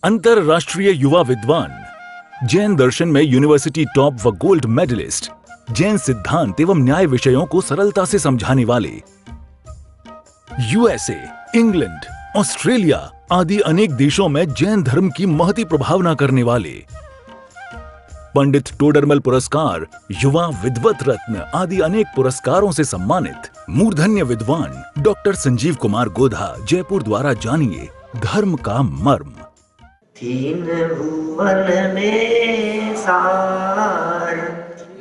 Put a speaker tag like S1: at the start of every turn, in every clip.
S1: अंतरराष्ट्रीय युवा विद्वान, जैन दर्शन में यूनिवर्सिटी टॉप व गोल्ड मेडलिस्ट, जैन सिद्धांत एवं न्याय विषयों को सरलता से समझाने वाले, यूएसए, इंग्लैंड, ऑस्ट्रेलिया आदि अनेक देशों में जैन धर्म की महती प्रभावना करने वाले, पंडित टोडरमल पुरस्कार, युवा विद्वत रत्न आदि अनेक पुरस्कारों से सम्मानित मूर्धन्य विद्वान डॉक्टर संजीव कुमार गोधा जयपुर द्वारा जानिए धर्म का मर्म।
S2: तीन भुवन में सार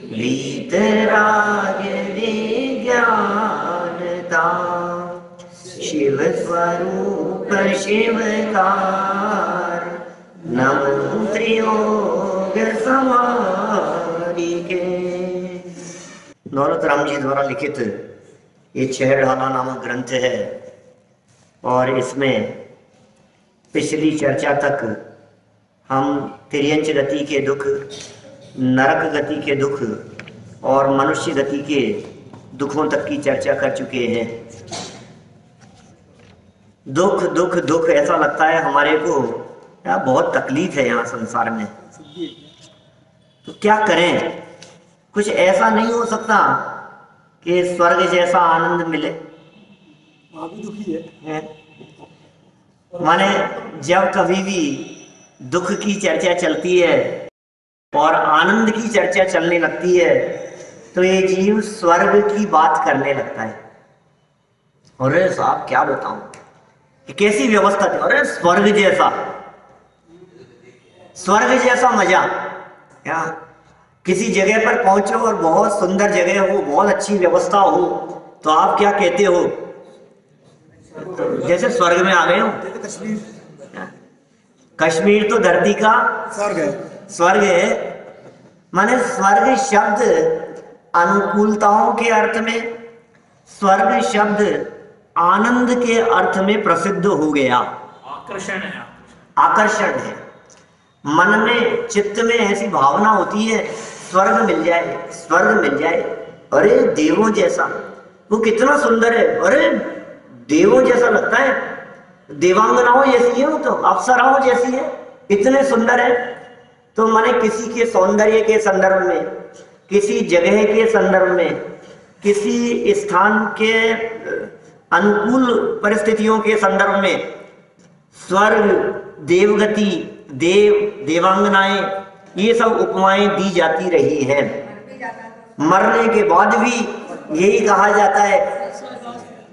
S2: वीतराग विज्ञानता, शिव स्वरूप शिवकार नमो त्रियोग समारिके। दौलत राम जी द्वारा लिखित ये छहडाला नामक ग्रंथ है और इसमें पिछली चर्चा तक हम तिर्यंच गति के दुख, नरक गति के दुख और मनुष्य गति के दुखों तक की चर्चा कर चुके हैं। दुख दुख दुख ऐसा लगता है हमारे को, यार बहुत तकलीफ है यहाँ संसार में, तो क्या करें? कुछ ऐसा नहीं हो सकता कि स्वर्ग जैसा आनंद मिले?
S3: भी दुखी है।
S2: माने जब कभी भी दुख की चर्चा चलती है और आनंद की चर्चा चलने लगती है तो ये जीव स्वर्ग की बात करने लगता है। अरे साहब क्या बताऊं, कैसी व्यवस्था थी, अरे स्वर्ग जैसा मजा। क्या किसी जगह पर पहुंचो और बहुत सुंदर जगह हो, बहुत अच्छी व्यवस्था हो, तो आप क्या कहते हो? जैसे स्वर्ग में आ गए हो। कश्मीर तो धरती का स्वर्ग है। माने स्वर्ग शब्द अनुकूलताओं के अर्थ में, स्वर्ग शब्द आनंद के अर्थ में प्रसिद्ध हो गया। आकर्षण है। मन में, चित्त में ऐसी भावना होती है स्वर्ग मिल जाए, स्वर्ग मिल जाए। अरे देवों जैसा, वो कितना सुंदर है, अरे देवों जैसा लगता है, देवांगनाओं जैसी है, वो तो अप्सराओं जैसी है, इतने सुंदर है। तो माने किसी के सौंदर्य के संदर्भ में, किसी जगह के संदर्भ में, किसी स्थान के अनुकूल परिस्थितियों के संदर्भ में स्वर्ग, देवगति, देव, देवांगनाएं, ये सब उपमाएं दी जाती रही हैं। मरने के बाद भी यही कहा जाता है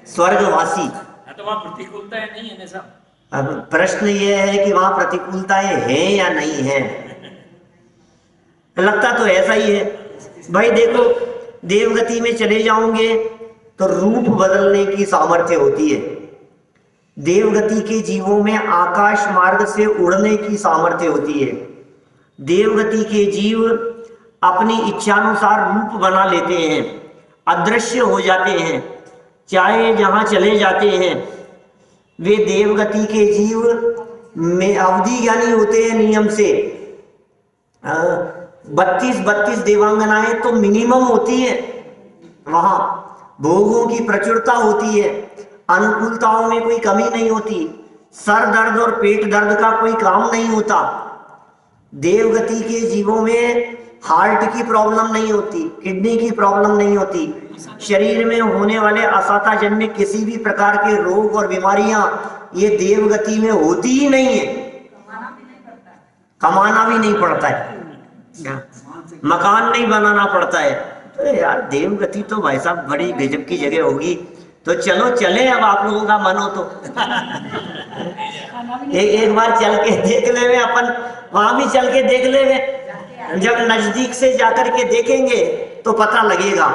S2: स्वर्गवासी।
S3: तो वहाँ प्रतिकूलता है नहीं है ना?
S2: अब प्रश्न ये है कि वहां प्रतिकूलताएं हैं या नहीं है। लगता तो ऐसा ही है भाई। देखो, देवगति में चले जाओगे तो रूप बदलने की सामर्थ्य होती है। देवगति के जीवों में आकाश मार्ग से उड़ने की सामर्थ्य होती है। देवगति के जीव अपनी इच्छानुसार रूप बना लेते हैं, अदृश्य हो जाते हैं, चाहे जहां चले जाते हैं। वे देवगति के जीव में अवधि ज्ञानी होते हैं नियम से। 32 देवांगनाएं तो मिनिमम होती है। वहां भोगों की प्रचुरता होती है, अनुकूलताओं में कोई कमी नहीं होती, सर दर्द और पेट दर्द का कोई काम नहीं होता। देवगति के जीवों में हार्ट की प्रॉब्लम नहीं होती, किडनी की प्रॉब्लम नहीं होती, शरीर में होने वाले असाता जन्य किसी भी प्रकार के रोग और बीमारियां ये देवगति में होती ही नहीं है। कमाना भी नहीं पड़ता है, मकान नहीं बनाना पड़ता है। तो यार देवगति तो भाई साहब बड़ी गजब की जगह होगी। तो चलो चले, अब आप लोगों का मन हो तो एक बार चल के देख ले, अपन वहां भी चल के देख ले। जब नजदीक से जाकर के देखेंगे तो पता लगेगा।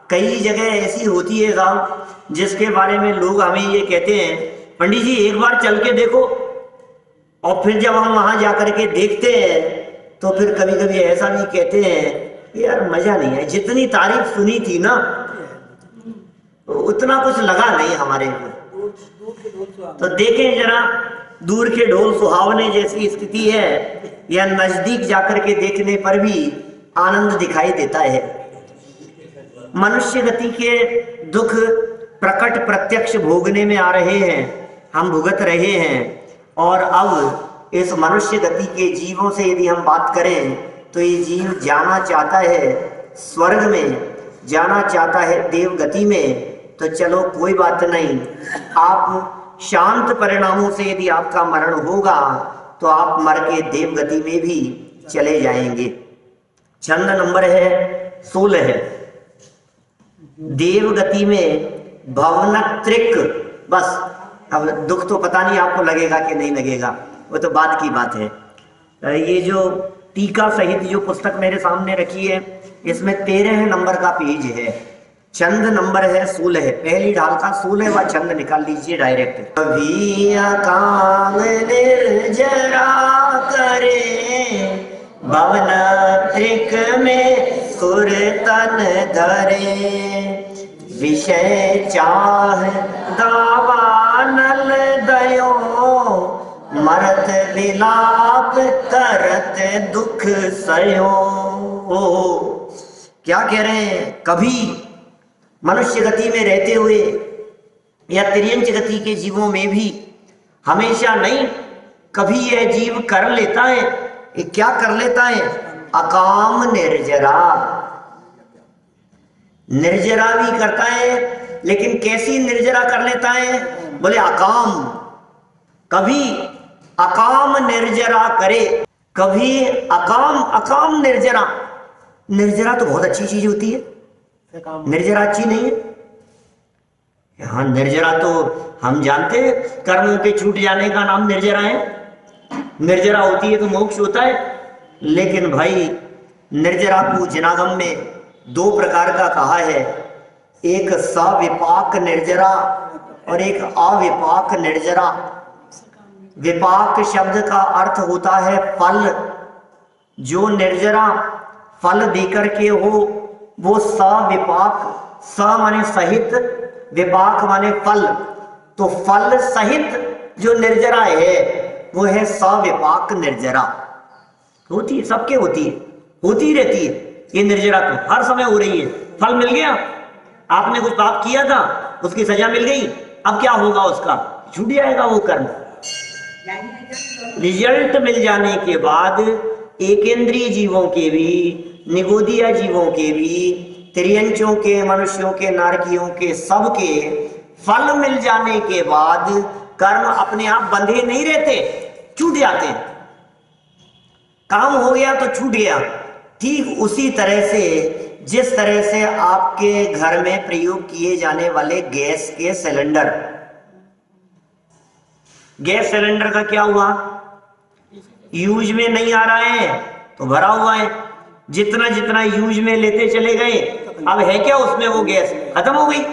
S2: कई जगह ऐसी होती है साहब जिसके बारे में लोग हमें ये कहते हैं, पंडित जी एक बार चल के देखो। और फिर जब हम वहां जाकर के देखते हैं तो फिर कभी कभी ऐसा भी कहते हैं यार मजा नहीं है, जितनी तारीफ सुनी थी ना उतना कुछ लगा नहीं हमारे को। तो देखें जरा, दूर के ढोल सुहावने जैसी स्थिति है या नजदीक जाकर के देखने पर भी आनंद दिखाई देता है। मनुष्य गति के दुख प्रकट प्रत्यक्ष भोगने में आ रहे हैं, हम भुगत रहे हैं। और अब इस मनुष्य गति के जीवों से यदि हम बात करें तो ये जीव जाना चाहता है स्वर्ग में, जाना चाहता है देव गति में, तो चलो कोई बात नहीं, आप शांत परिणामों से यदि आपका मरण होगा तो आप मर के देव गति में भी चले जाएंगे। छंद नंबर है 16 है। देव गति में भवनत्रिक, बस अब दुख तो पता नहीं आपको लगेगा कि नहीं लगेगा, वो तो बात की बात है। ये जो टीका सहित जो पुस्तक मेरे सामने रखी है इसमें 13 नंबर का पेज है, छंद नंबर है 16, पहली ढाल का 16वां छंद निकाल लीजिए डायरेक्ट। कभी काम निर्जरा करे भवनत्रिक में सुर तन धरे, विषय चाह दावानल दयो मरत विलाप करत दुख सयो। क्या कह रहे हैं? कभी मनुष्य गति में रहते हुए या तिर्यंच गति के जीवों में भी, हमेशा नहीं, कभी यह जीव कर लेता है, ये क्या कर लेता है? अकाम निर्जरा, निर्जरा भी करता है, लेकिन कैसी निर्जरा कर लेता है? बोले अकाम। कभी अकाम निर्जरा करे, कभी अकाम, अकाम निर्जरा। निर्जरा तो बहुत अच्छी चीज होती है, निर्जरा अच्छी नहीं है। हाँ, निर्जरा तो हम जानते हैं, कर्मों के छूट जाने का नाम निर्जरा है। निर्जरा होती है तो मोक्ष होता है, लेकिन भाई निर्जरा को जनागम में 2 प्रकार का कहा है, एक सविपाक निर्जरा और एक अविपाक निर्जरा। विपाक शब्द का अर्थ होता है फल, जो निर्जरा फल देकर के हो वो सविपाक, स माने सहित, विपाक माने फल, तो फल सहित जो निर्जरा है वो है सविपाक निर्जरा। होती है, सबके होती है, होती रहती है ये निर्जरा, तो हर समय हो रही है। फल मिल गया, आपने कुछ पाप किया था, उसकी सजा मिल गई, अब क्या होगा? उसका छूट जाएगा वो कर्म। रिजल्ट मिल जाने के बाद एकेंद्रीय जीवों के भी, निगोदिया जीवों के भी, त्रियंचों के, मनुष्यों के, नारकियों के, सबके फल मिल जाने के बाद कर्म अपने आप बंधे नहीं रहते, छूट जाते हैं। काम हो गया तो छूट गया। ठीक उसी तरह से जिस तरह से आपके घर में प्रयोग किए जाने वाले गैस के सिलेंडर, गैस सिलेंडर का क्या हुआ? यूज में नहीं आ रहा है तो भरा हुआ है, जितना जितना यूज में लेते चले गए, अब है क्या उसमें? वो गैस खत्म हो गई।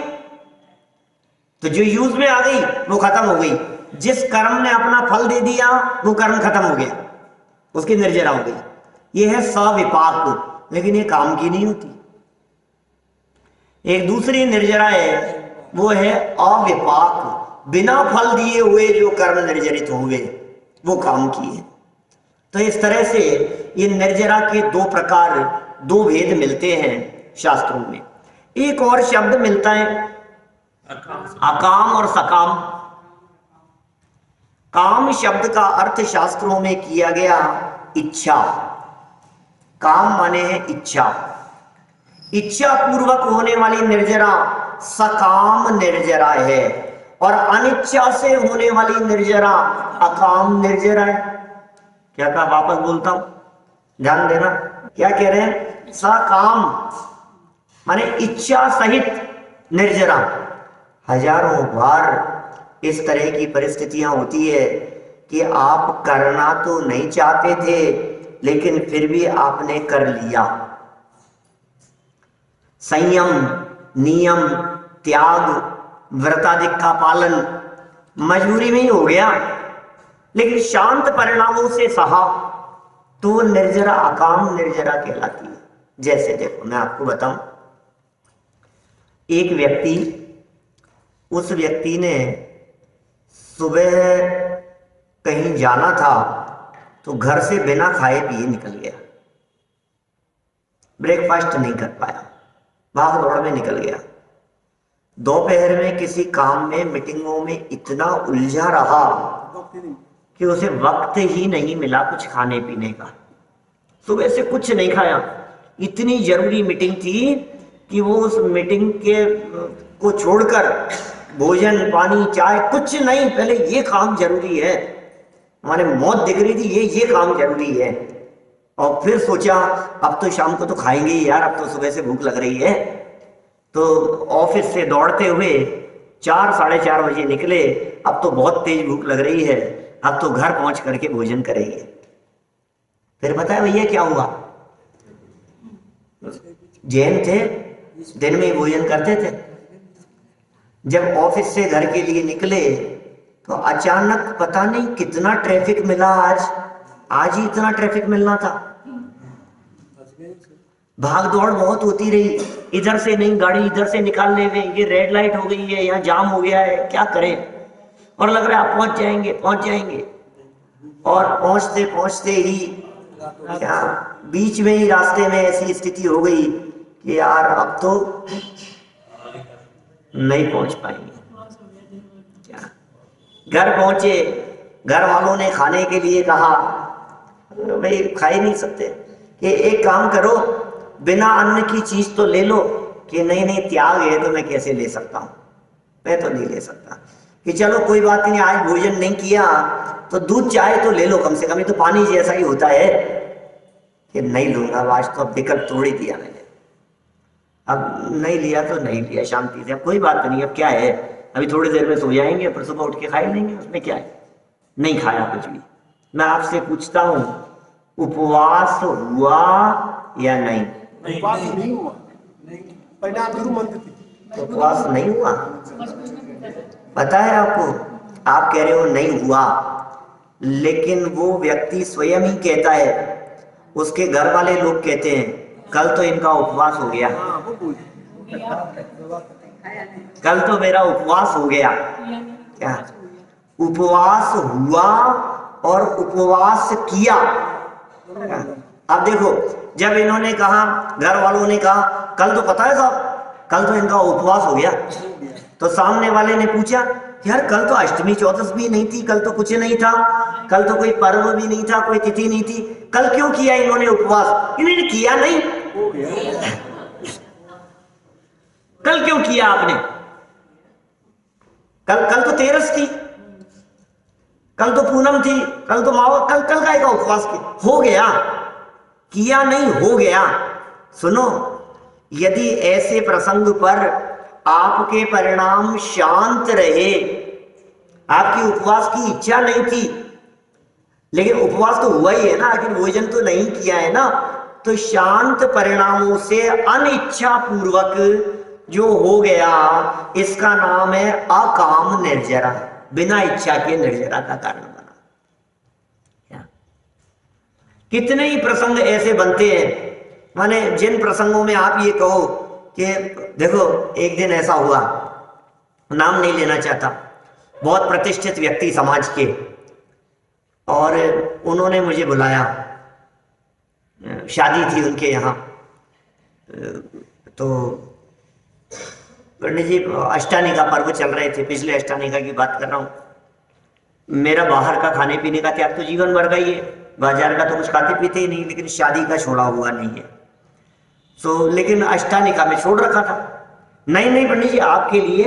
S2: तो जो यूज में आ गई वो खत्म हो गई। जिस कर्म ने अपना फल दे दिया वो कर्म खत्म हो गया, उसकी निर्जरा हो गई। ये है सविपाक, लेकिन ये काम की नहीं होती। एक दूसरी निर्जरा है, वो है अविपाक, बिना फल दिए हुए जो कर्म निर्जरित हो गए वो काम की है। तो इस तरह से ये निर्जरा के 2 प्रकार, 2 भेद मिलते हैं शास्त्रों में। एक और शब्द मिलता है अकाम और सकाम। काम शब्द का अर्थ शास्त्रों में किया गया इच्छा। काम माने है इच्छा, इच्छा पूर्वक होने वाली निर्जरा सकाम निर्जरा है, और अनिच्छा से होने वाली निर्जरा अकाम निर्जरा है। क्या कहा? वापस बोलता हूं, ध्यान देना। क्या कह रहे हैं? सकाम माने इच्छा सहित निर्जरा। हजारों बार इस तरह की परिस्थितियां होती है कि आप करना तो नहीं चाहते थे, लेकिन फिर भी आपने कर लिया। संयम, नियम, त्याग, व्रताधिक का पालन मजबूरी में ही हो गया, लेकिन शांत परिणामों से सहा तो निर्जरा अकाम निर्जरा कहलाती है। जैसे देखो मैं आपको बताऊं, एक व्यक्ति, उस व्यक्ति ने सुबह कहीं जाना था तो घर से बिना खाए पिए निकल गया, ब्रेकफास्ट नहीं कर पाया, भाग दौड़ में निकल गया। दोपहर में किसी काम में, मीटिंगों में इतना उलझा रहा कि उसे वक्त ही नहीं मिला कुछ खाने पीने का। सुबह से कुछ नहीं खाया। इतनी जरूरी मीटिंग थी कि वो उस मीटिंग के को छोड़कर भोजन पानी चाय कुछ नहीं, पहले ये काम जरूरी है, हमारे मौत दिख रही थी, ये काम जरूरी है। और फिर सोचा अब तो शाम को तो खाएंगे ही यार, अब तो सुबह से भूख लग रही है। तो ऑफिस से दौड़ते हुए 4 साढ़े 4 बजे निकले। अब तो बहुत तेज भूख लग रही है, अब तो घर पहुंच करके भोजन करेंगे। फिर पता है भैया क्या हुआ? जैन थे, दिन में भोजन करते थे। जब ऑफिस से घर के लिए निकले तो अचानक पता नहीं कितना ट्रैफिक मिला। आज ही इतना ट्रैफिक मिलना था। भाग दौड़ बहुत होती रही, इधर से नहीं गाड़ी इधर से निकालने में, ये रेड लाइट हो गई है, यहाँ जाम हो गया है, क्या करें। और लग रहा है आप पहुंच जाएंगे। और पहुंचते पहुंचते ही क्या बीच में ही रास्ते में ऐसी स्थिति हो गई कि यार अब तो नहीं पहुंच पाएंगे। क्या घर पहुंचे, घर वालों ने खाने के लिए कहा, भाई खा ही नहीं सकते, कि एक काम करो बिना अन्न की चीज तो ले लो। कि नहीं त्याग है तो मैं कैसे ले सकता हूं, मैं तो नहीं ले सकता। कि चलो कोई बात नहीं, आज भोजन नहीं किया तो दूध चाय तो ले लो कम से कम, ये तो पानी जैसा ही होता है। कि नहीं लूंगा आज तो, अब विकल्प तोड़ ही दिया मैंने, अब नहीं लिया तो नहीं लिया शांति से, अब कोई बात नहीं, अब क्या है, अभी थोड़ी देर में सो जाएंगे, फिर सुबह उठ के खा ही लेंगे, उसमें क्या है। नहीं खाया कुछ भी। मैं आपसे पूछता हूं उपवास हुआ या नहीं?
S4: उपवास नहीं हुआ, पहले आप गुरु मंत्र थी।
S2: उपवास नहीं हुआ, पता है आपको? आप कह रहे हो नहीं हुआ, लेकिन वो व्यक्ति स्वयं ही कहता है, उसके घर वाले लोग कहते हैं कल तो इनका उपवास हो गया, कल तो मेरा उपवास हो गया। क्या उपवास हुआ और उपवास किया? अब देखो, जब इन्होंने कहा, घर वालों ने कहा कल तो पता है साहब, कल तो इनका उपवास हो गया, तो सामने वाले ने पूछा यार कल तो अष्टमी चौदस भी नहीं थी, कल तो कुछ नहीं था, कल तो कोई पर्व भी नहीं था, कोई तिथि नहीं थी, कल क्यों किया इन्होंने उपवास? इन्होंने किया नहीं, कल क्यों किया आपने? कल तो तेरस थी, कल तो पूनम थी, कल तो मावा, कल का उपवास हो गया, किया नहीं हो गया। सुनो, यदि ऐसे प्रसंग पर आपके परिणाम शांत रहे, आपकी उपवास की इच्छा नहीं थी, लेकिन उपवास तो हुआ ही है ना, आखिर भोजन तो नहीं किया है ना, तो शांत परिणामों से अनिच्छा पूर्वक जो हो गया, इसका नाम है अकाम निर्जरा, बिना इच्छा के निर्जरा का कारण बना। कितने ही प्रसंग ऐसे बनते हैं, माने जिन प्रसंगों में आप ये कहो कि देखो एक दिन ऐसा हुआ, नाम नहीं लेना चाहता, बहुत प्रतिष्ठित व्यक्ति समाज के, और उन्होंने मुझे बुलाया, शादी थी उनके यहाँ, तो पंडित जी अष्टानी का पर्व चल रहे थे, पिछले अष्टानिका की बात कर रहा हूँ। मेरा बाहर का खाने पीने का त्याग तो जीवन भर का ही है, बाजार का तो कुछ खाते पीते ही नहीं, लेकिन शादी का छोड़ा हुआ नहीं है। लेकिन अष्टानिका में छोड़ रखा था। नहीं पंडित जी आपके लिए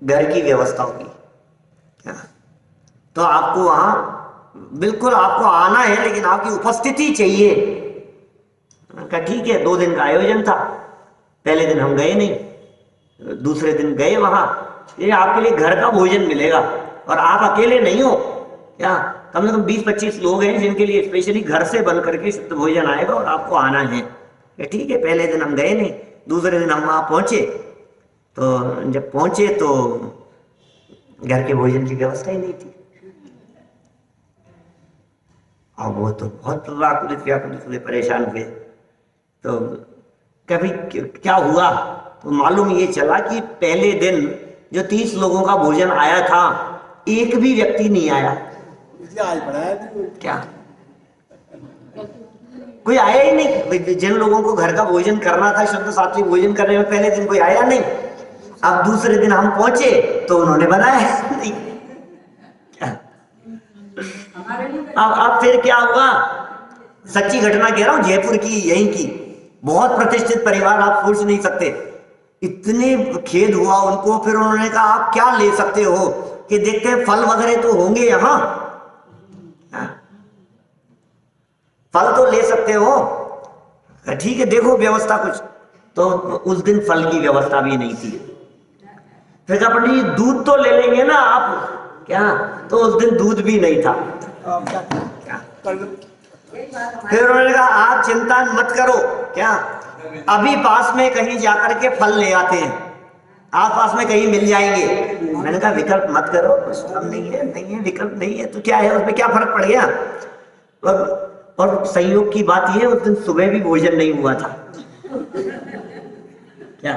S2: घर की व्यवस्था होगी, तो आपको वहां बिल्कुल आपको आना है, लेकिन आपकी उपस्थिति चाहिए। कहा ठीक है। 2 दिन का आयोजन था, पहले दिन हम गए नहीं, दूसरे दिन गए वहां, ये आपके लिए घर का भोजन मिलेगा और आप अकेले नहीं हो, क्या कम से कम 20-25 लोग हैं जिनके लिए स्पेशली घर से बन करके शुद्ध भोजन आएगा और आपको आना है। ठीक है, पहले दिन हम गए नहीं, दूसरे दिन हम वहां पहुंचे, तो जब पहुंचे तो घर के भोजन की व्यवस्था ही नहीं थी। और वो तो बहुत व्याकुलित हुए, परेशान हुए। तो कभी क्या हुआ, तो मालूम ये चला कि पहले दिन जो 30 लोगों का भोजन आया था, एक भी व्यक्ति नहीं आया। क्या कोई आया ही नहीं? जिन लोगों को घर का भोजन करना था, शुद्ध सात्विक भोजन करने में, पहले दिन कोई आया नहीं। अब दूसरे दिन हम पहुंचे तो उन्होंने बनाया नहीं। अब फिर क्या हुआ, सच्ची घटना कह रहा हूं, जयपुर की, यहीं की, बहुत प्रतिष्ठित परिवार, आप सोच नहीं सकते, इतने खेद हुआ उनको। फिर उन्होंने कहा आप क्या ले सकते हो कि देखते हैं फल वगैरह तो होंगे यहाँ, फल तो ले सकते हो, ठीक है देखो व्यवस्था कुछ। तो उस दिन फल की व्यवस्था भी नहीं थी। फिर कहा पंडित जी दूध तो ले लेंगे ना आप क्या, तो उस दिन दूध भी नहीं था। फिर उन्होंने कहा आप चिंता मत करो, क्या अभी पास में कहीं जाकर के फल ले आते हैं, आप पास में कहीं मिल जाएंगे। मैंने कहा विकल्प मत करो, कुछ हम नहीं है विकल्प नहीं है तो क्या है, उसमें क्या फर्क पड़ गया। और संयोग की बात यह, उस दिन सुबह भी भोजन नहीं हुआ था। क्या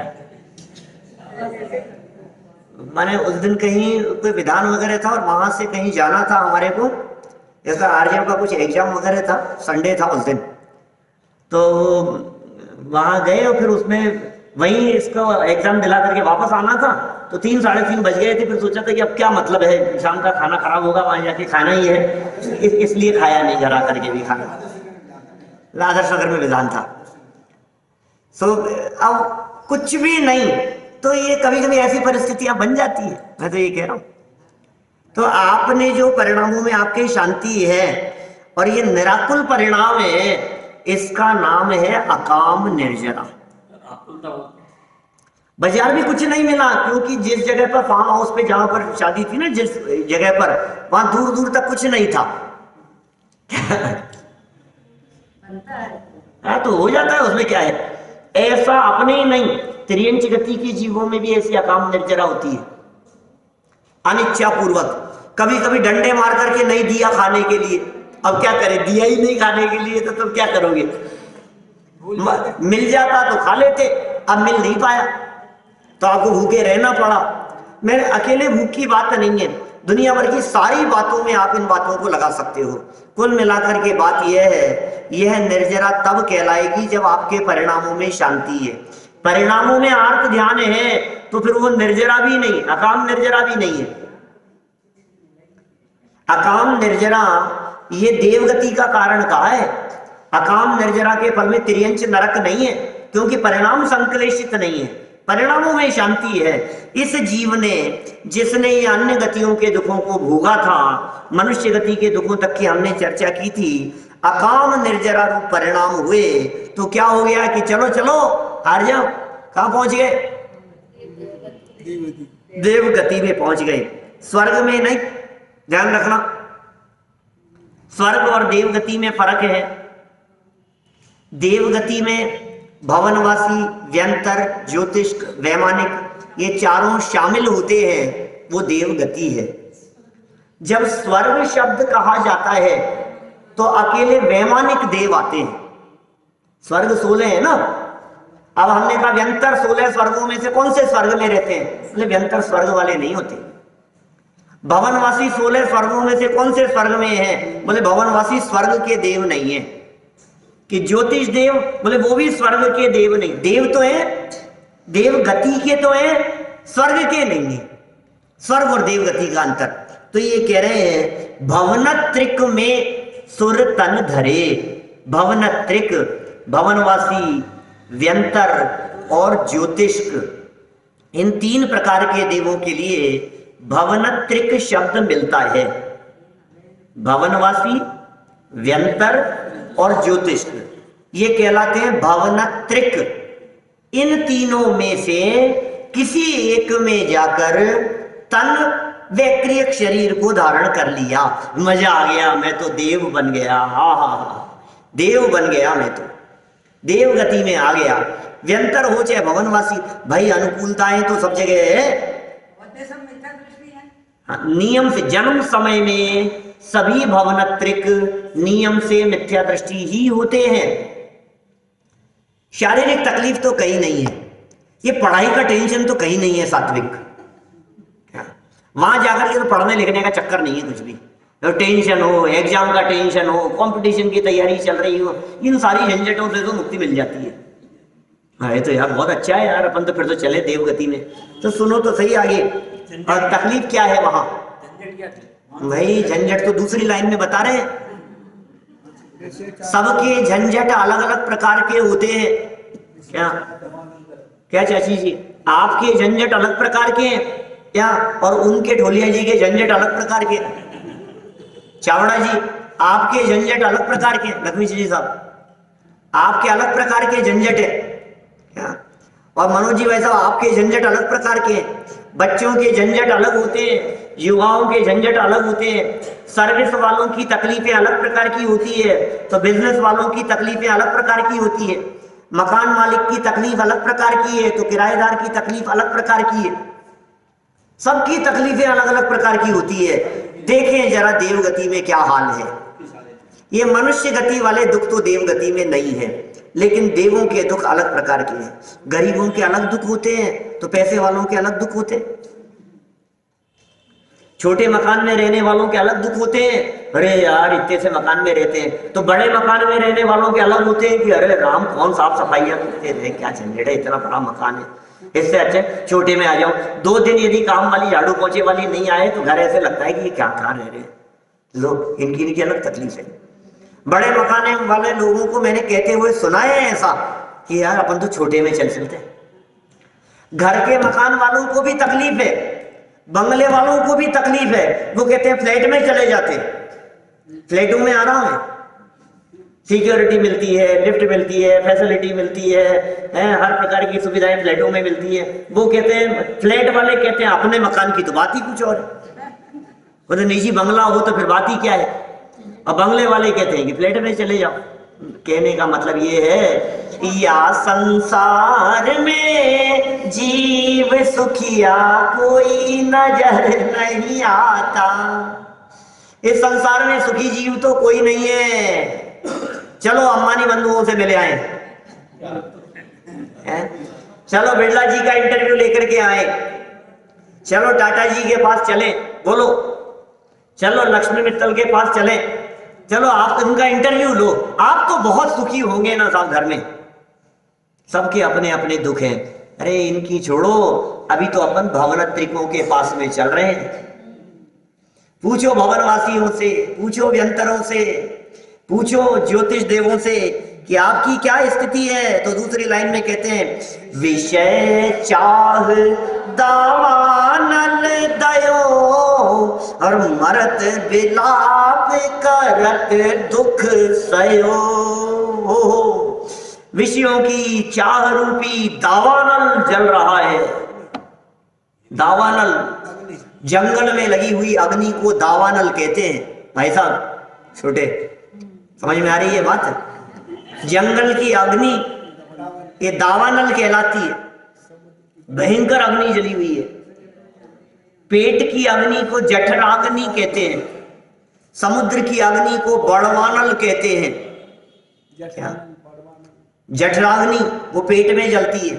S2: माने उस दिन कहीं कोई विधान वगैरह था और वहां से कहीं जाना था हमारे को, ऐसा आरजीएम का कुछ एग्जाम वगैरह था, संडे था उस दिन, तो वहां गए और फिर उसमें वहीं इसका एग्जाम दिला करके वापस आना था। तो 3 साढ़े 3 बज गए थे। फिर सोचा था कि अब क्या मतलब है, शाम का खाना खराब होगा, वहां जाके खाना ही है, इसलिए खाया नहीं, घर आकर के भी खाना। आदर्श नगर में विधान था। सो अब कुछ भी नहीं, तो ये कभी कभी ऐसी परिस्थितियां बन जाती है, मैं तो ये कह रहा हूं। तो आपने जो परिणामों में आपकी शांति है और ये निराकुल परिणाम है, इसका नाम है अकाम निर्जरा। बाजार भी कुछ नहीं मिला, क्योंकि जिस जगह पर फार्म हाउस पे जहां पर शादी थी ना, जिस जगह पर, वहां दूर दूर तक कुछ नहीं था। तो हो जाता है, उसमें क्या है। ऐसा अपने ही नहीं, त्रियंच गति के जीवों में भी ऐसी अकाम निर्जरा होती है, अनिच्छा पूर्वक। कभी कभी डंडे मार करके नहीं दिया खाने के लिए, अब क्या करें, दिया ही नहीं खाने के लिए, तो तुम क्या करोगे। मिल जाता तो खा लेते, अब मिल नहीं पाया तो आपको भूखे रहना पड़ा। मेरे अकेले भूख की बात नहीं है, दुनिया भर की सारी बातों में आप इन बातों को लगा सकते हो। कुल मिलाकर के बात यह है, यह निर्जरा तब कहलाएगी जब आपके परिणामों में शांति है। परिणामों में आर्त ध्यान है तो फिर वो निर्जरा भी नहीं, अकाम निर्जरा भी नहीं है। अकाम निर्जरा ये देवगति का कारण कहा है। अकाम निर्जरा के फल में त्रियंच नरक नहीं है, क्योंकि परिणाम संक्लेशित नहीं है, परिणामों में शांति है। इस जीव ने, जिसने ये अन्य गतियों के दुखों को भोगा था, मनुष्य गति के दुखों तक की हमने चर्चा की थी, अकाम निर्जरा रूप परिणाम हुए तो क्या हो गया कि चलो चलो हार जाओ, कहां पहुंच गए, देव गति में पहुंच गए, स्वर्ग में नहीं। ध्यान रखना, स्वर्ग और देवगति में फर्क है। देवगति में भवनवासी, व्यंतर, ज्योतिष, वैमानिक, ये चारों शामिल होते हैं, वो देवगति है। जब स्वर्ग शब्द कहा जाता है तो अकेले वैमानिक देव आते हैं। स्वर्ग 16 है ना, अब हमने कहा व्यंतर 16 स्वर्गों में से कौन से स्वर्ग में रहते हैं, इसलिए व्यंतर स्वर्ग वाले नहीं होते। भवनवासी 16 स्वर्गों में से कौन से स्वर्ग में है, बोले भवनवासी स्वर्ग के देव नहीं है। कि ज्योतिष देव, बोले वो भी स्वर्ग के देव नहीं, देव तो है, देव गति के तो है, स्वर्ग के नहीं है। स्वर्ग और देव गति का अंतर। तो ये कह रहे हैं भवनत्रिक में सुर तन धरे। भवनत्रिक, भवनवासी, व्यंतर और ज्योतिष्क, इन 3 प्रकार के देवों के लिए भवनत्रिक शब्द मिलता है। भवनवासी, व्यंतर और ज्योतिष, ये कहलाते हैं भवनत्रिक। इन तीनों में से किसी एक में जाकर तन वैक्रियक शरीर को धारण कर लिया, मजा आ गया, मैं तो देव बन गया, देव बन गया, मैं तो देव गति में आ गया। व्यंतर हो चाहे भवनवासी, भाई अनुकूलताएं तो सब जगह है। नियम से जन्म समय में सभी भवनत्रिक नियम से मिथ्या दृष्टि ही होते हैं। शारीरिक तकलीफ तो कहीं नहीं है, ये पढ़ाई का टेंशन तो कहीं नहीं है सात्विक। वहां जाकर के तो पढ़ने लिखने का चक्कर नहीं है कुछ भी। तो टेंशन हो, एग्जाम का टेंशन हो, कंपटीशन की तैयारी चल रही हो, इन सारी झंझटों से तो मुक्ति मिल जाती है। हाँ, ये तो यार बहुत अच्छा है यार, अपन तो फिर तो चले देवगति में। तो सुनो तो सही आगे, और तकलीफ क्या है वहां। भाई झंझट तो दूसरी लाइन में बता रहे हैं, सबके झंझट अलग अलग प्रकार के होते हैं। क्या क्या चाची जी, आपके झंझट अलग प्रकार के हैं क्या, और उनके ढोलिया जी के झंझट अलग प्रकार के। चावड़ा जी, आपके झंझट अलग प्रकार के, लक्ष्मी जी साहब आपके अलग प्रकार के झंझट है क्या, और मनोज जी भाई साहब आपके झंझट अलग प्रकार के हैं। बच्चों के झंझट अलग होते हैं, युवाओं के झंझट अलग होते हैं, सर्विस वालों की तकलीफें अलग प्रकार की होती है, तो बिजनेस वालों की तकलीफें अलग प्रकार की होती है, मकान मालिक की तकलीफ अलग प्रकार की है, तो किराएदार की तकलीफ अलग प्रकार की है, सबकी तकलीफें अलग अलग प्रकार की होती है। देखें जरा देवगति में क्या हाल है। ये मनुष्य गति वाले दुख तो देवगति में नहीं है, लेकिन देवों के दुख अलग प्रकार के हैं। गरीबों के अलग दुख होते हैं, तो पैसे वालों के अलग दुख होते हैं। छोटे मकान में रहने वालों के अलग दुख होते हैं, अरे यार इतने से मकान में रहते हैं, तो बड़े मकान में रहने वालों के अलग होते हैं कि अरे राम कौन साफ सफाइयां करते रहे, क्या झंझट है, इतना बड़ा मकान है, इससे अच्छे छोटे में आ जाओ। 2 दिन यदि काम वाली झाड़ू पोंछे वाली नहीं आए तो घर ऐसे लगता है कि ये क्या कहाँ रह रहे हैं लोग, इनकी अलग तकलीफ है। बड़े मकान वाले लोगों को मैंने कहते हुए सुना है ऐसा कि यार अपन तो छोटे में चल चलते। घर के मकान वालों को भी तकलीफ है, बंगले वालों को भी तकलीफ है, वो कहते हैं फ्लैट में चले जाते, फ्लैटों में आराम है, सिक्योरिटी मिलती है, लिफ्ट मिलती है, फैसिलिटी मिलती है, हर प्रकार की सुविधाएं फ्लैटों में मिलती है। वो कहते हैं, फ्लैट वाले कहते हैं अपने मकान की तो बात ही कुछ और है, वो तो निजी बंगला हो तो फिर बात ही क्या है, और बंगले वाले कहते हैं कि फ्लैट में चले जाओ। कहने का मतलब ये है, या संसार में जीव सुखिया कोई नजर नहीं आता, इस संसार में सुखी जीव तो कोई नहीं है। चलो अंबानी बंधुओं से मिले आए, चलो बिरला जी का इंटरव्यू लेकर के आए, चलो टाटा जी के पास चले, बोलो, चलो लक्ष्मी मित्तल के पास चले, चलो आप उनका इंटरव्यू लो, आप तो बहुत सुखी होंगे ना साहब। घर में सबके अपने अपने दुख हैं, अरे इनकी छोड़ो, अभी तो अपन भवनत्रिकों के पास में चल रहे हैं। पूछो भवनवासियों से, पूछो व्यंतरों से, पूछो ज्योतिष देवों से कि आपकी क्या स्थिति है। तो दूसरी लाइन में कहते हैं, विषय चाह दावानल दयो और मरत विलाप करत दुख सयो। विषयों की चाह रूपी दावानल जल रहा है। दावानल, जंगल में लगी हुई अग्नि को दावानल कहते हैं। भाई साहब छोटे, समझ में आ रही है बात? जंगल की अग्नि ये दावानल कहलाती है, भयंकर अग्नि जली हुई है। पेट की अग्नि को जठराग्नि कहते हैं, समुद्र की अग्नि को बड़वानल कहते हैं। क्या? जठराग्नि वो पेट में जलती है,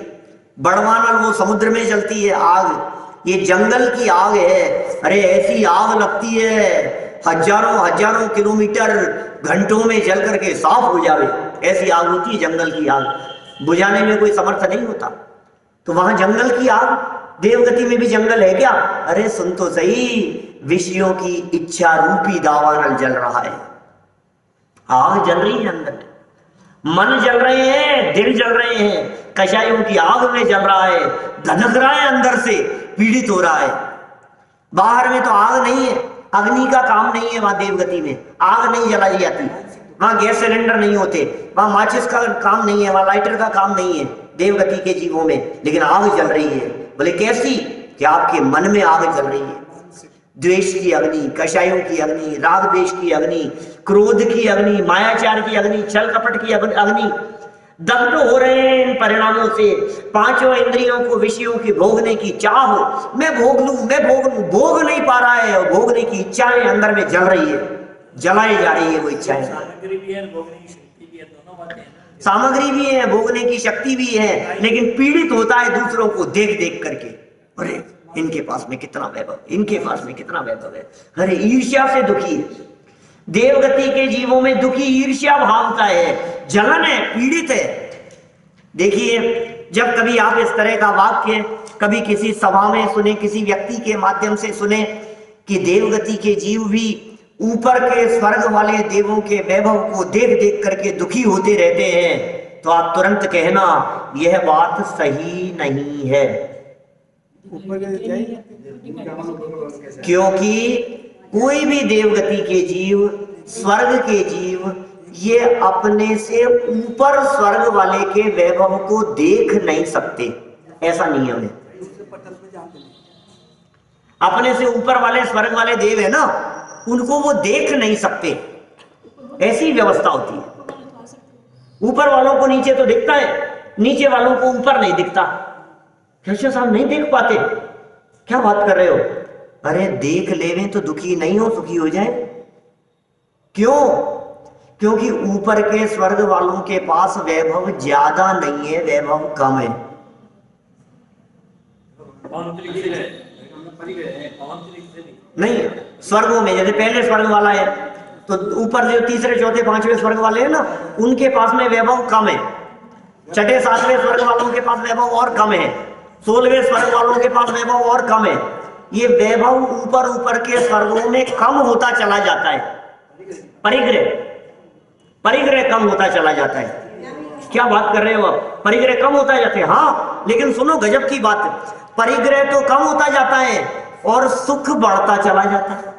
S2: बड़वानल वो समुद्र में जलती है आग। ये जंगल की आग है। अरे ऐसी आग लगती है हजारों किलोमीटर घंटों में जल करके साफ हो जावे, ऐसी आग होती है जंगल की आग। बुझाने में कोई समर्थ नहीं होता। तो वहां जंगल की आग, देवगति में भी जंगल है क्या? अरे सुन तो सही, विषयों की इच्छा रूपी दावानल जल रहा है। आग जल रही है अंदर, मन जल रहे हैं, दिल जल रहे हैं, कषायों की आग में जल रहा है, धधक रहा है, अंदर से पीड़ित हो रहा है। बाहर में तो आग नहीं है, अग्नि का काम नहीं है। वहां देवगति में आग नहीं जलाई जाती, वहां गैस सिलेंडर नहीं होते, वहां माचिस का काम नहीं है, वहां लाइटर का काम नहीं है देवगति के जीवों में, लेकिन आग जल रही है। बोले कैसी? कि आपके मन में आग जल रही है। द्वेष की अग्नि, कषायों की अग्नि, राग द्वेष की अग्नि, क्रोध की अग्नि, मायाचार की अग्नि, छल कपट की अग्नि। दग्ध हो रहे हैं इन परिणामों से। पांचों इंद्रियों को विषयों की भोगने की चाह, मैं भोग लूं, मैं भोग लूं, भोग नहीं पा रहा है, और भोगने की इच्छाएं अंदर में जल रही है, जलाई जा रही है वो इच्छाएं।
S3: सामग्री भी है, भोगने की शक्ति भी है, दोनों बातें हैं।
S2: सामग्री भी है, भोगने की शक्ति भी है, लेकिन पीड़ित होता है दूसरों को देख देख करके। अरे इनके पास में कितना वैभव, इनके पास में कितना वैभव है। अरे ईर्ष्या से दुखी है। देवगति के जीवों में दुखी ईर्ष्या भाव का है, जलन है, पीड़ित है। देखिए, जब कभी आप इस तरह का वाक्य कभी किसी सभा में सुने, किसी व्यक्ति के माध्यम से सुने कि देवगति के जीव भी ऊपर के स्वर्ग वाले देवों के वैभव को देख देख करके दुखी होते रहते हैं, तो आप तुरंत कहना यह बात सही नहीं है।
S4: ऊपर के जाइए।
S2: क्योंकि कोई भी देवगति के जीव, स्वर्ग के जीव, ये अपने से ऊपर स्वर्ग वाले के वैभव को देख नहीं सकते, ऐसा नियम है। अपने से ऊपर वाले स्वर्ग वाले देव है ना, उनको वो देख नहीं सकते, ऐसी व्यवस्था होती है। ऊपर वालों को नीचे तो दिखता है, नीचे वालों को ऊपर नहीं दिखता। कृष्ण साहब नहीं देख पाते, क्या बात कर रहे हो? अरे देख लेवें तो दुखी नहीं हो, सुखी हो जाए। क्यों? क्योंकि ऊपर के स्वर्ग वालों के पास वैभव ज्यादा नहीं है, वैभव कम है। नहीं, स्वर्गों में जैसे पहले स्वर्ग वाला है, तो ऊपर जो तीसरे चौथे पांचवें स्वर्ग वाले हैं ना, उनके पास में वैभव कम है। छठे सातवें स्वर्ग वालों के पास वैभव और कम है। 16वें स्वर्ग वालों के पास वैभव और कम है। ये वैभव ऊपर ऊपर के स्वर्गों में कम होता चला जाता है। परिग्रह कम होता चला जाता है। क्या बात कर रहे हो आप? परिग्रह कम होता जाते हैं। हाँ, लेकिन सुनो गजब की बात, परिग्रह तो कम होता जाता है और सुख बढ़ता चला जाता है।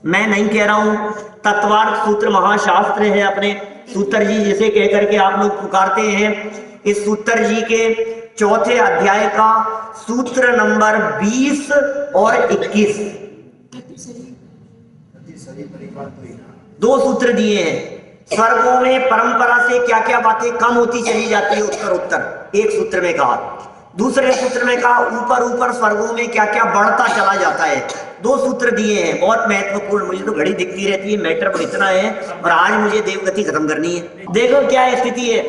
S2: मैं नहीं कह रहा हूं, तत्वार्थ सूत्र महाशास्त्र है अपने सूत्र जी जिसे कह करके आप लोग पुकारते हैं, इस सूत्र जी के चौथे अध्याय का सूत्र नंबर 20 और 21, दो सूत्र दिए हैं। स्वर्गों में परंपरा से क्या क्या बातें कम होती चली जाती है, उत्तर उत्तर एक सूत्र में कहा। दूसरे सूत्र में कहा ऊपर ऊपर स्वर्गों में क्या क्या बढ़ता चला जाता है। दो सूत्र दिए हैं, बहुत महत्वपूर्ण। मुझे तो घड़ी दिखती रहती है, मैटर पर इतना है, और आज मुझे देवगति खत्म करनी है। देखो क्या स्थिति है,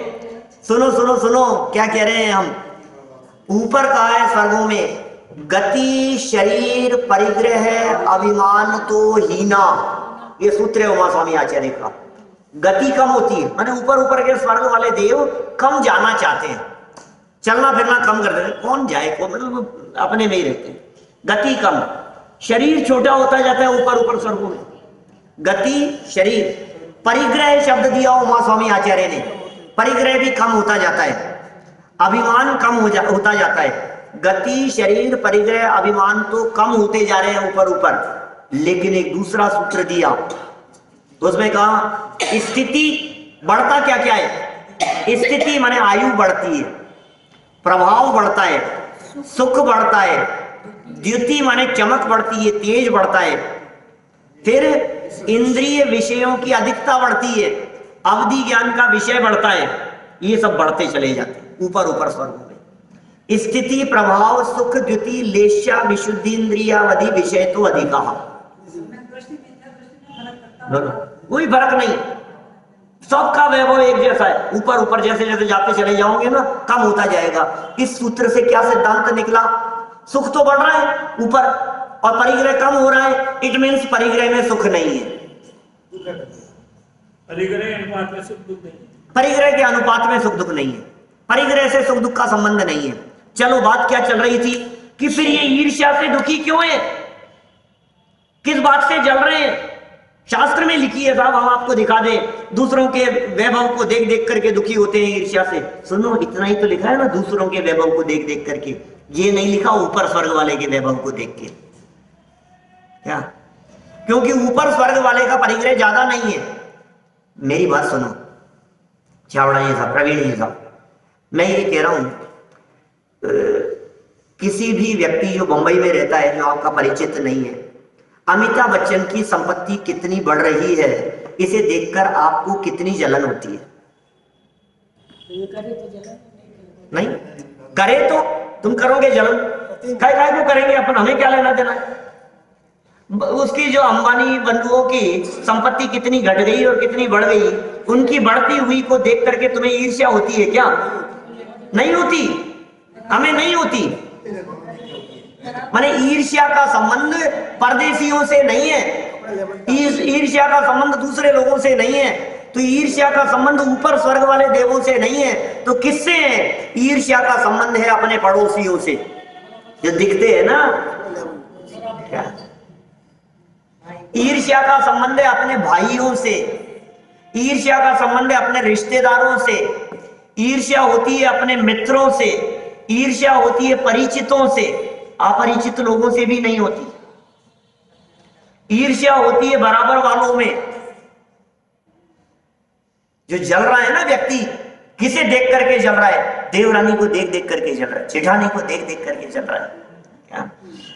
S2: सुनो सुनो सुनो क्या कह रहे हैं हम। ऊपर कहा है स्वर्गों में, गति शरीर परिग्रह अभिमान तो हीना, ये सूत्र है उमा स्वामी आचार्य का। गति कम होती है, माने ऊपर ऊपर के स्वर्ग वाले देव कम जाना चाहते हैं, चलना फिरना कम कर देते हैं। कौन जाए, को मतलब अपने में ही रहते हैं। गति कम, शरीर छोटा होता जाता है ऊपर ऊपर स्वर्गों में। गति शरीर, परिग्रह शब्द दिया उमा स्वामी आचार्य ने, परिग्रह भी कम होता जाता है, अभिमान कम होता जाता है। गति शरीर परिग्रह अभिमान तो कम होते जा रहे हैं ऊपर ऊपर। लेकिन एक दूसरा सूत्र दिया, तो उसमें कहा स्थिति बढ़ता क्या क्या है। स्थिति माने आयु बढ़ती है, प्रभाव बढ़ता है, सुख बढ़ता है, द्युति माने चमक बढ़ती है, तेज बढ़ता है, फिर इंद्रिय विषयों की अधिकता बढ़ती है, अवधि ज्ञान का विषय बढ़ता है। ये सब बढ़ते चले जाते हैं ऊपर ऊपर स्वर्गों में। स्थिति प्रभाव सुख द्युति लेश्या विशुद्धि इंद्रियावधि विषय तो अधिका, कोई फर्क नहीं, सबका वैभव एक जैसा है। ऊपर ऊपर जैसे जैसे जाते चले जाओगे ना, कम होता जाएगा। इस सूत्र से क्या सिद्धांत निकला, सुख तो बढ़ रहा है ऊपर और परिग्रह कम हो रहा है, इट मीन्स परिग्रह में सुख नहीं है।
S3: परिग्रह अनुपात में सुख दुख नहीं,
S2: परिग्रह के अनुपात में सुख दुख नहीं है, परिग्रह से सुख दुख का संबंध नहीं है। चलो बात क्या चल रही थी कि फिर ये ईर्ष्या से दुखी क्यों है, किस बात से जल रहे हैं। शास्त्र में लिखी है साहब, हम आपको दिखा दें। दूसरों के वैभव को देख देख करके दुखी होते हैं ईर्ष्या से। सुनो, इतना ही तो लिखा है ना, दूसरों के वैभव को देख देख करके। ये नहीं लिखा ऊपर स्वर्ग वाले के वैभव को देख के। क्या? क्योंकि ऊपर स्वर्ग वाले का परिग्रह ज्यादा नहीं है। मेरी बात सुनो छावड़ा जी साहब, प्रवीण जी साहब, मैं ये कह रहा हूं, किसी भी व्यक्ति जो मुंबई में रहता है, जो आपका परिचित नहीं है, अमिताभ बच्चन की संपत्ति कितनी बढ़ रही है, इसे देखकर आपको कितनी जलन होती है? नहीं करे तो तुम करोगे जलन, काय को करेंगे अपन, हमें क्या लेना देना है। उसकी जो अंबानी बंधुओं की संपत्ति कितनी घट गई और कितनी बढ़ गई, उनकी बढ़ती हुई को देख करके तुम्हें ईर्ष्या होती है क्या? नहीं होती, हमें नहीं होती। माने ईर्ष्या का संबंध परदेशियों से नहीं है, ईर्ष्या का संबंध दूसरे लोगों से नहीं है, तो ईर्ष्या का संबंध ऊपर स्वर्ग वाले देवों से नहीं है, तो किससे है? ईर्ष्या का संबंध है अपने पड़ोसियों से, जो दिखते हैं ना। क्या ईर्ष्या का संबंध है अपने भाइयों से, ईर्ष्या का संबंध है अपने रिश्तेदारों से, ईर्ष्या होती है अपने मित्रों से, ईर्ष्या होती है परिचितों से, अपरिचित लोगों से भी नहीं होती। ईर्ष्या होती है बराबर वालों में। जो जल रहा है ना व्यक्ति, किसे देख करके जल रहा है? देवरानी को देख देख करके जल रहा है, जेठानी को देख देख करके जल रहा है, क्या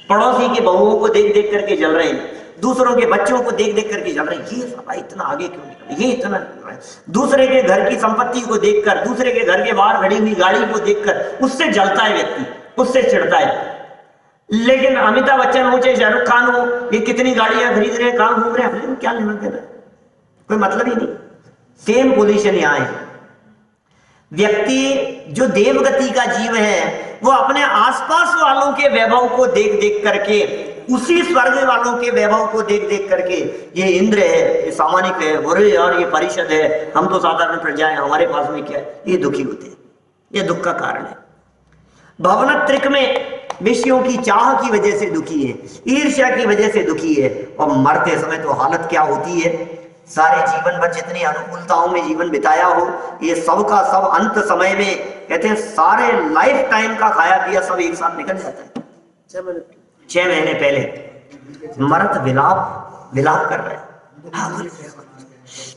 S2: पड़ोसी की बहुओं को देख देख करके जल रहे हैं, दूसरों के बच्चों को देख देख करके जल रहे हैं। ये सब इतना आगे क्यों निकल, ये इतना दूसरे के घर की संपत्ति को देखकर, दूसरे के घर के बाहर खड़ी हुई गाड़ी को देखकर उससे जलता है व्यक्ति, उससे चिढ़ता है। लेकिन अमिताभ बच्चन हो चाहे शाहरुख खान हो, ये कितनी गाड़ियां खरीद रहे हैं, कहां घूम रहे हैं, अपने क्या लेना देना, कोई मतलब ही नहीं। सेम पोजीशन यहां है। व्यक्ति जो देवगति का जीव है वो अपने आसपास वालों के वैभव को देख देख करके, उसी स्वर्ग वालों के वैभव को देख देख करके, ये इंद्र है, ये सामानिक है, अरे यार ये परिषद है, हम तो साधारण प्रजा है, हमारे पास में क्या है, ये दुखी होते हैं। ये दुख का कारण है। भवनत्रिक में विषयों की चाह की वजह से दुखी है, ईर्ष्या की वजह से दुखी है, और मरते समय तो हालत क्या होती है। सारे जीवन भर जितनी अनुकूलताओं में जीवन बिताया हो, ये सब का सब अंत समय में कहते हैं सारे लाइफ टाइम का खाया पिया सब एक साथ निकल जाता है। 6 महीने पहले मर्द विलाप कर रहा है,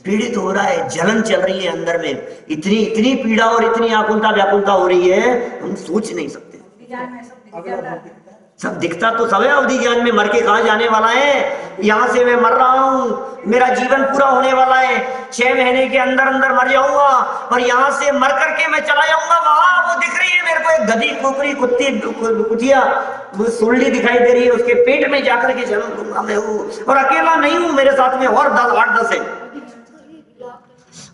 S2: पीड़ित हो रहा है, जलन चल रही है अंदर में, इतनी इतनी पीड़ा और इतनी आकुलता व्याकुलता हो रही है, हम सोच नहीं सकते। सब दिखता तो सब है अवधि ज्ञान में, मर के कहां जाने वाला है, यहां से मैं मर रहा हूं, मेरा जीवन पूरा होने वाला है, 6 महीने के अंदर अंदर मर जाऊंगा, और यहां से मर करके मैं चला जाऊंगा वहां, वो दिख रही है मेरे को एक गधी कुकरी कुत्ती कुटिया वो सुरली दिखाई दे रही है, उसके पेट में जाकर के जन्म लूंगा मैं हूं, और अकेला नहीं हूं, मेरे साथ में और 8-10 है।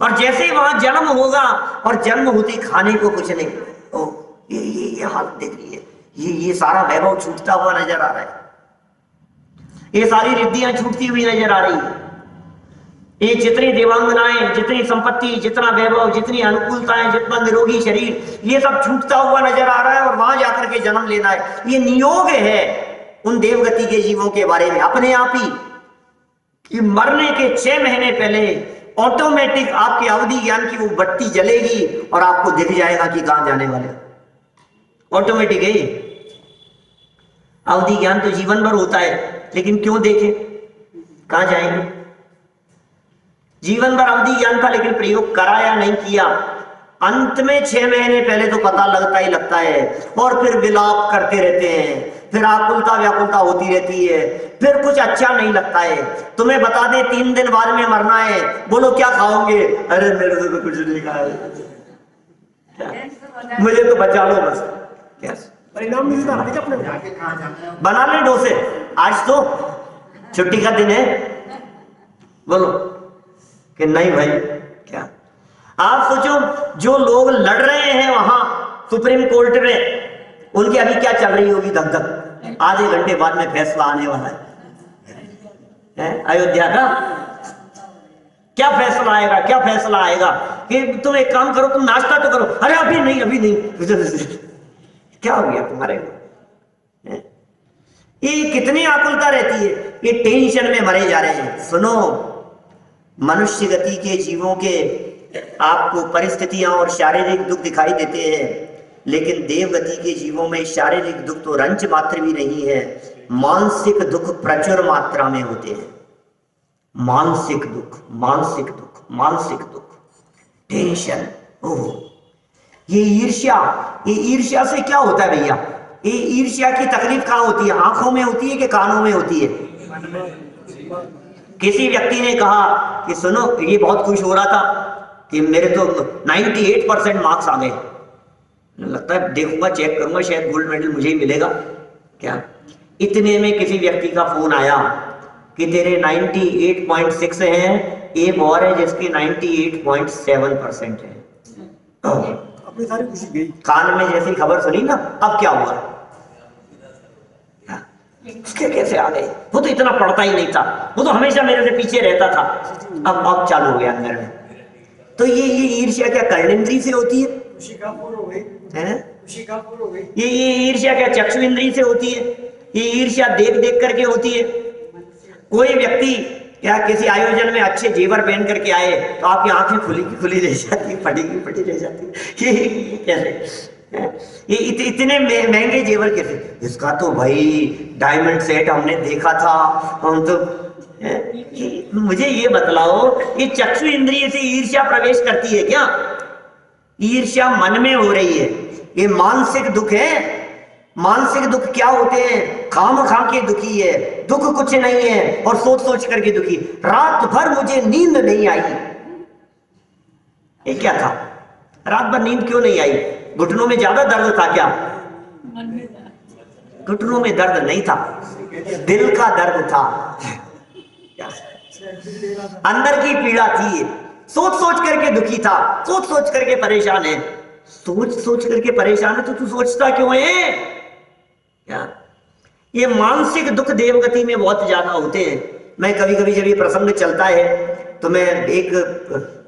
S2: और जैसे ही वहां जन्म होगा, और जन्म होती खाने को कुछ नहीं, ओ ये हालत देख रही है, ये सारा वैभव छूटता हुआ नजर आ रहा है, ये सारी रिद्धियां छूटती हुई नजर आ रही है, ये जितनी देवांगनाएं, जितनी संपत्ति, जितना वैभव, जितनी अनुकूलताएं, जितना निरोगी शरीर, ये सब छूटता हुआ नजर आ रहा है, और वहां जाकर के जन्म लेना है। ये नियोग है उन देवगति के जीवों के बारे में अपने आप ही, कि मरने के 6 महीने पहले ऑटोमेटिक आपके अवधि ज्ञान की वो बत्ती जलेगी और आपको दिख जाएगा कि कहां जाने वाले। ऑटोमेटिक है अवधि ज्ञान, तो जीवन भर होता है, लेकिन क्यों देखे, कहां जाएंगे। जीवन भर अवधि ज्ञान था, लेकिन प्रयोग करा या नहीं किया, अंत में 6 महीने पहले तो पता लगता ही लगता है, और फिर विलाप करते रहते हैं, फिर आकुलता व्याकुलता होती रहती है, फिर कुछ अच्छा नहीं लगता है। तुम्हें बता दे 3 दिन बाद में मरना है, बोलो क्या खाओगे, अरे मेरे से तो कुछ नहीं खाया, मुझे तो बचा लो बस, क्या
S4: परिणाम मिलता है अपने
S2: बना ले डोसे, आज तो छुट्टी का दिन है, बोलो कि नहीं भाई। क्या आप सोचो, जो लोग लड़ रहे हैं वहां सुप्रीम कोर्ट में, उनकी अभी क्या चल रही होगी धक-धक, आधे घंटे बाद में फैसला आने वाला है अयोध्या का। क्या फैसला आएगा, क्या फैसला आएगा कि तुम एक काम करो, तुम नाश्ता तो करो, अरे अभी नहीं क्या हो गया तुम्हारे को, ये कितनी आकुलता रहती है, ये टेंशन में मरे जा रहे हैं। सुनो, मनुष्य गति के जीवों के आपको परिस्थितियां और शारीरिक दुख दिखाई देते हैं, लेकिन देवगति के जीवों में शारीरिक दुख तो रंच मात्र भी नहीं है, मानसिक दुख प्रचुर मात्रा में होते हैं। मानसिक दुख, मानसिक दुख, मानसिक दुख, टेंशन, ओह ये ईर्ष्या से क्या होता है भैया, ये ईर्ष्या की तकलीफ कहां होती है, आंखों में होती है कि कानों में होती है। किसी व्यक्ति ने कहा कि सुनो, ये बहुत खुश हो रहा था कि मेरे तो 98% मार्क्स आ गए, लगता है देखूंगा चेक करूंगा शायद गोल्ड मेडल मुझे ही मिलेगा क्या। इतने में किसी व्यक्ति का फोन आया कि तेरे 98.6 हैं, एक और है जिसकी 98.7% है।
S4: अपनी सारी खुशी गई।
S2: कान में जैसी खबर सुनी ना, अब क्या हुआ, उसके कैसे आ गए, वो तो इतना पढ़ता ही नहीं था, वो तो हमेशा मेरे से पीछे रहता था, अब चालू हो गया अंदर में। तो ये ईर्ष्या क्या कर्णेंद्रिय से होती है, ये ईर्ष्या क्या चक्षु इंद्रिय से होती है, ये ईर्ष्या देख देख करके होती है। कोई व्यक्ति या किसी आयोजन में अच्छे जेवर पहन करके आए तो आपकी आंखें खुली की खुली रह जाती, फटी की फटी रह जाती। ये कैसे, ये इतने महंगे जेवर कैसे? इसका तो भाई डायमंड सेट हमने देखा था, हम तो मुझे ये बतलाओ, ये चक्षु इंद्रिय से ईर्ष्या प्रवेश करती है क्या? ईर्ष्या मन में हो रही है, ये मानसिक दुख है। मानसिक दुख क्या होते हैं? खाम खा के दुखी है, दुख कुछ नहीं है और सोच सोच करके दुखी। रात भर मुझे नींद नहीं आई, ये क्या था? रात भर नींद क्यों नहीं आई? घुटनों में ज्यादा दर्द था क्या? घुटनों में दर्द नहीं था, दिल का दर्द था, अंदर की पीड़ा थी। सोच सोच करके दुखी था, सोच सोच करके परेशान है। सोच सोच करके परेशान है तो तू सोचता क्यों है? क्या ये मानसिक दुख देवगति में बहुत ज्यादा होते हैं। मैं कभी कभी जब ये प्रसंग चलता है तो मैं एक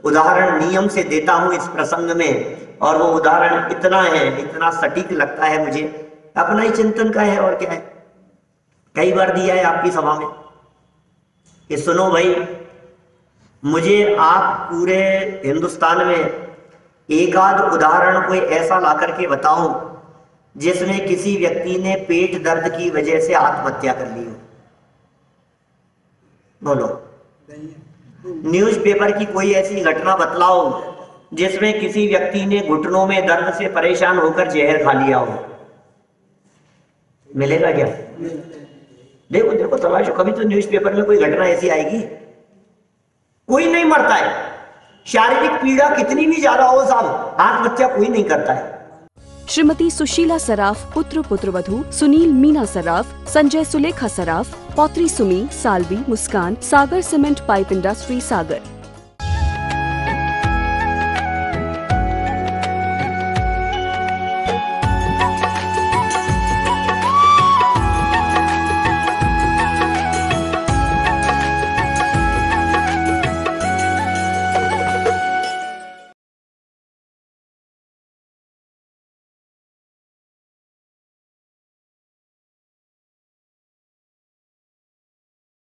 S2: उदाहरण नियम से देता हूं इस प्रसंग में, और वो उदाहरण इतना है, इतना सटीक लगता है मुझे, अपना ही चिंतन का है और क्या है। कई बार दिया है आपकी सभा में कि सुनो भाई, मुझे आप पूरे हिंदुस्तान में एक आध उदाहरण कोई ऐसा ला करके बताओ जिसमें किसी व्यक्ति ने पेट दर्द की वजह से आत्महत्या कर ली हो। बोलो, न्यूज़पेपर की कोई ऐसी घटना बतलाओ जिसमें किसी व्यक्ति ने घुटनों में दर्द से परेशान होकर जहर खा लिया हो। मिलेगा क्या? देखो देखो तलाशो, कभी तो न्यूज़पेपर में कोई घटना ऐसी आएगी। कोई नहीं मरता है, शारीरिक पीड़ा कितनी भी ज्यादा हो साहब, आत्महत्या कोई नहीं करता है।
S5: श्रीमती सुशीला सराफ, पुत्र पुत्रवधू सुनील मीना सराफ, संजय सुलेखा सराफ, पौत्री सुमी, सालवी, मुस्कान, सागर सीमेंट पाइप इंडस्ट्री सागर।